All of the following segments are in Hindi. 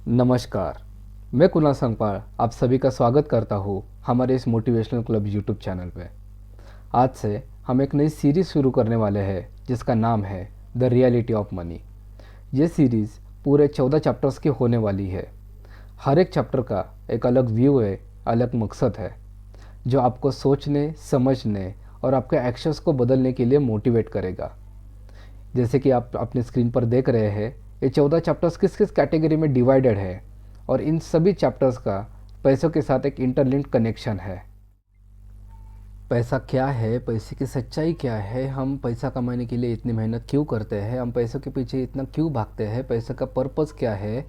नमस्कार। मैं कुणाल संगपाल आप सभी का स्वागत करता हूँ हमारे इस मोटिवेशनल क्लब यूट्यूब चैनल पे। आज से हम एक नई सीरीज़ शुरू करने वाले हैं जिसका नाम है द रियलिटी ऑफ मनी। ये सीरीज़ पूरे 14 चैप्टर्स की होने वाली है। हर एक चैप्टर का एक अलग व्यू है, अलग मकसद है जो आपको सोचने, समझने और आपके एक्शंस को बदलने के लिए मोटिवेट करेगा। जैसे कि आप अपने स्क्रीन पर देख रहे हैं, ये 14 चैप्टर्स किस किस कैटेगरी में डिवाइडेड है और इन सभी चैप्टर्स का पैसों के साथ एक इंटरलिंक्ड कनेक्शन है। पैसा क्या है, पैसे की सच्चाई क्या है, हम पैसा कमाने के लिए इतनी मेहनत क्यों करते हैं, हम पैसों के पीछे इतना क्यों भागते हैं, पैसे का पर्पज़ क्या है,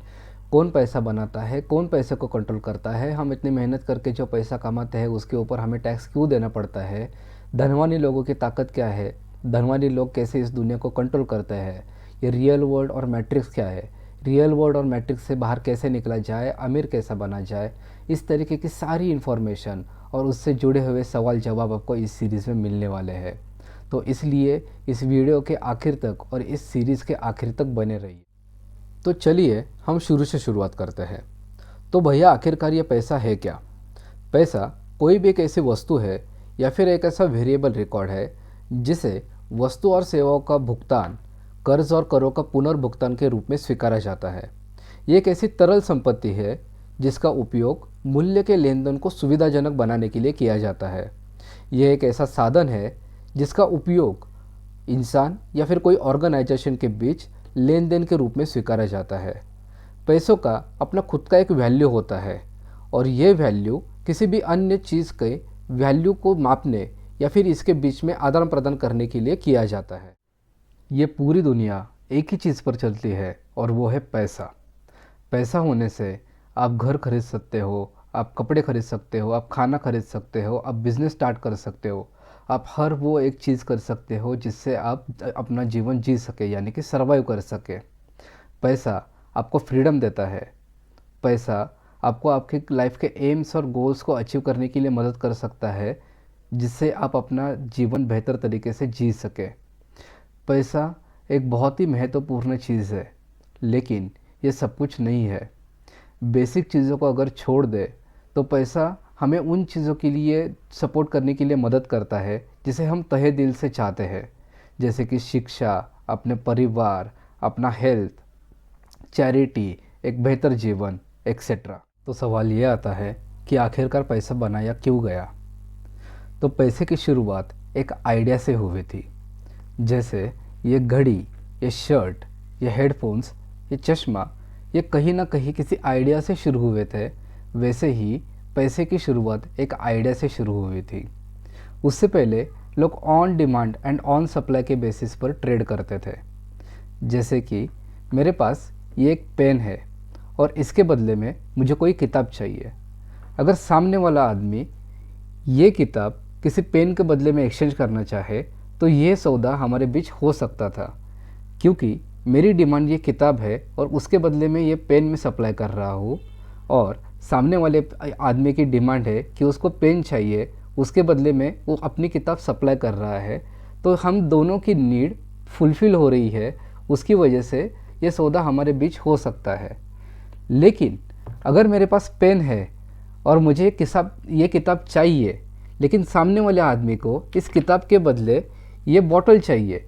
कौन पैसा बनाता है, कौन पैसे को कंट्रोल करता है, हम इतनी मेहनत करके जो पैसा कमाते हैं उसके ऊपर हमें टैक्स क्यों देना पड़ता है, धनवानी लोगों की ताकत क्या है, धनवानी लोग कैसे इस दुनिया को कंट्रोल करते हैं, ये रियल वर्ल्ड और मैट्रिक्स क्या है, रियल वर्ल्ड और मैट्रिक्स से बाहर कैसे निकला जाए, अमीर कैसा बना जाए, इस तरीके की सारी इन्फॉर्मेशन और उससे जुड़े हुए सवाल जवाब आपको इस सीरीज़ में मिलने वाले हैं। तो इसलिए इस वीडियो के आखिर तक और इस सीरीज़ के आखिर तक बने रहिए। तो चलिए हम शुरू से शुरुआत करते हैं। तो भैया आखिरकार ये पैसा है क्या? पैसा कोई भी एक ऐसी वस्तु है या फिर एक ऐसा वेरिएबल रिकॉर्ड है जिसे वस्तु और सेवाओं का भुगतान, कर्ज और करों का पुनर्भुगतान के रूप में स्वीकारा जाता है। ये एक ऐसी तरल संपत्ति है जिसका उपयोग मूल्य के लेन देन को सुविधाजनक बनाने के लिए किया जाता है। यह एक ऐसा साधन है जिसका उपयोग इंसान या फिर कोई ऑर्गेनाइजेशन के बीच लेन देन के रूप में स्वीकारा जाता है। पैसों का अपना खुद का एक वैल्यू होता है और ये वैल्यू किसी भी अन्य चीज़ के वैल्यू को मापने या फिर इसके बीच में आदान प्रदान करने के लिए किया जाता है। ये पूरी दुनिया एक ही चीज़ पर चलती है और वो है पैसा। पैसा होने से आप घर खरीद सकते हो, आप कपड़े खरीद सकते हो, आप खाना खरीद सकते हो, आप बिज़नेस स्टार्ट कर सकते हो, आप हर वो एक चीज़ कर सकते हो जिससे आप अपना जीवन जी सके यानी कि सर्वाइव कर सके। पैसा आपको फ्रीडम देता है। पैसा आपको आपके लाइफ के एम्स और गोल्स को अचीव करने के लिए मदद कर सकता है जिससे आप अपना जीवन बेहतर तरीके से जी सके। पैसा एक बहुत ही महत्वपूर्ण चीज़ है, लेकिन ये सब कुछ नहीं है। बेसिक चीज़ों को अगर छोड़ दे तो पैसा हमें उन चीज़ों के लिए सपोर्ट करने के लिए मदद करता है जिसे हम तहे दिल से चाहते हैं, जैसे कि शिक्षा, अपने परिवार, अपना हेल्थ, चैरिटी, एक बेहतर जीवन एक्सेट्रा। तो सवाल ये आता है कि आखिरकार पैसा बनाया क्यों गया? तो पैसे की शुरुआत एक आइडिया से हुई थी। जैसे ये घड़ी, ये शर्ट, ये हेडफोन्स, ये चश्मा, ये कहीं ना कहीं किसी आइडिया से शुरू हुए थे, वैसे ही पैसे की शुरुआत एक आइडिया से शुरू हुई थी। उससे पहले लोग on demand and on supply के बेसिस पर ट्रेड करते थे। जैसे कि मेरे पास ये एक पेन है और इसके बदले में मुझे कोई किताब चाहिए। अगर सामने वाला आदमी ये किताब किसी पेन के बदले में एक्सचेंज करना चाहे तो ये सौदा हमारे बीच हो सकता था, क्योंकि मेरी डिमांड ये किताब है और उसके बदले में ये पेन में सप्लाई कर रहा हूँ, और सामने वाले आदमी की डिमांड है कि उसको पेन चाहिए, उसके बदले में वो अपनी किताब सप्लाई कर रहा है। तो हम दोनों की नीड फुलफ़िल हो रही है, उसकी वजह से ये सौदा हमारे बीच हो सकता है। लेकिन अगर मेरे पास पेन है और मुझे ये किताब चाहिए, लेकिन सामने वाले आदमी को इस किताब के बदले ये बॉटल चाहिए,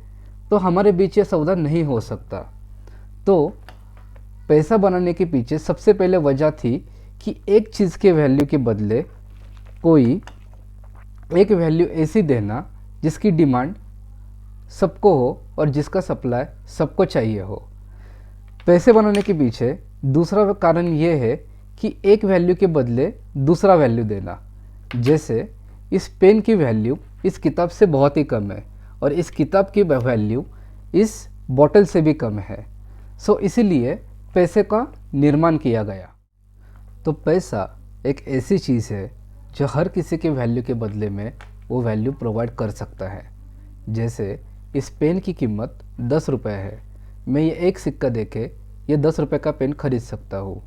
तो हमारे बीच ये सौदा नहीं हो सकता। तो पैसा बनाने के पीछे सबसे पहले वजह थी कि एक चीज़ के वैल्यू के बदले कोई एक वैल्यू ऐसी देना जिसकी डिमांड सबको हो और जिसका सप्लाई सबको चाहिए हो। पैसे बनाने के पीछे दूसरा कारण ये है कि एक वैल्यू के बदले दूसरा वैल्यू देना। जैसे इस पेन की वैल्यू इस किताब से बहुत ही कम है और इस किताब की वैल्यू इस बॉटल से भी कम है। सो इसीलिए पैसे का निर्माण किया गया। तो पैसा एक ऐसी चीज़ है जो हर किसी के वैल्यू के बदले में वो वैल्यू प्रोवाइड कर सकता है। जैसे इस पेन की कीमत 10 रुपये है, मैं ये एक सिक्का देके ये 10 रुपये का पेन खरीद सकता हूँ।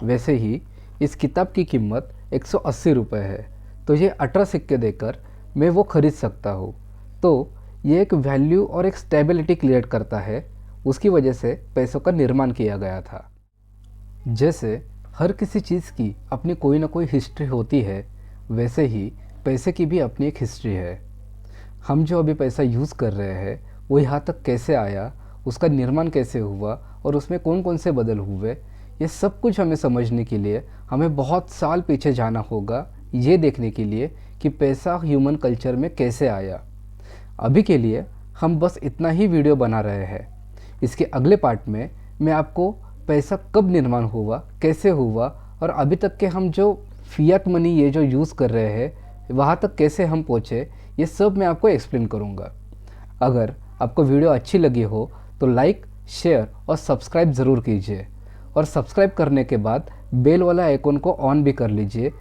वैसे ही इस किताब की कीमत 180 रुपये है, तो ये 18 सिक्के देकर मैं वो खरीद सकता हूँ। तो ये एक वैल्यू और एक स्टेबिलिटी क्रिएट करता है, उसकी वजह से पैसों का निर्माण किया गया था। जैसे हर किसी चीज़ की अपनी कोई ना कोई हिस्ट्री होती है, वैसे ही पैसे की भी अपनी एक हिस्ट्री है। हम जो अभी पैसा यूज़ कर रहे हैं वो यहाँ तक कैसे आया, उसका निर्माण कैसे हुआ और उसमें कौन कौन से बदल हुए, ये सब कुछ हमें समझने के लिए हमें बहुत साल पीछे जाना होगा, ये देखने के लिए कि पैसा ह्यूमन कल्चर में कैसे आया। अभी के लिए हम बस इतना ही वीडियो बना रहे हैं। इसके अगले पार्ट में मैं आपको पैसा कब निर्माण हुआ, कैसे हुआ और अभी तक के हम जो फिएट मनी ये जो यूज़ कर रहे हैं वहाँ तक कैसे हम पहुँचे, ये सब मैं आपको एक्सप्लेन करूँगा। अगर आपको वीडियो अच्छी लगी हो तो लाइक, शेयर और सब्सक्राइब ज़रूर कीजिए और सब्सक्राइब करने के बाद बेल वाला आइकन को ऑन भी कर लीजिए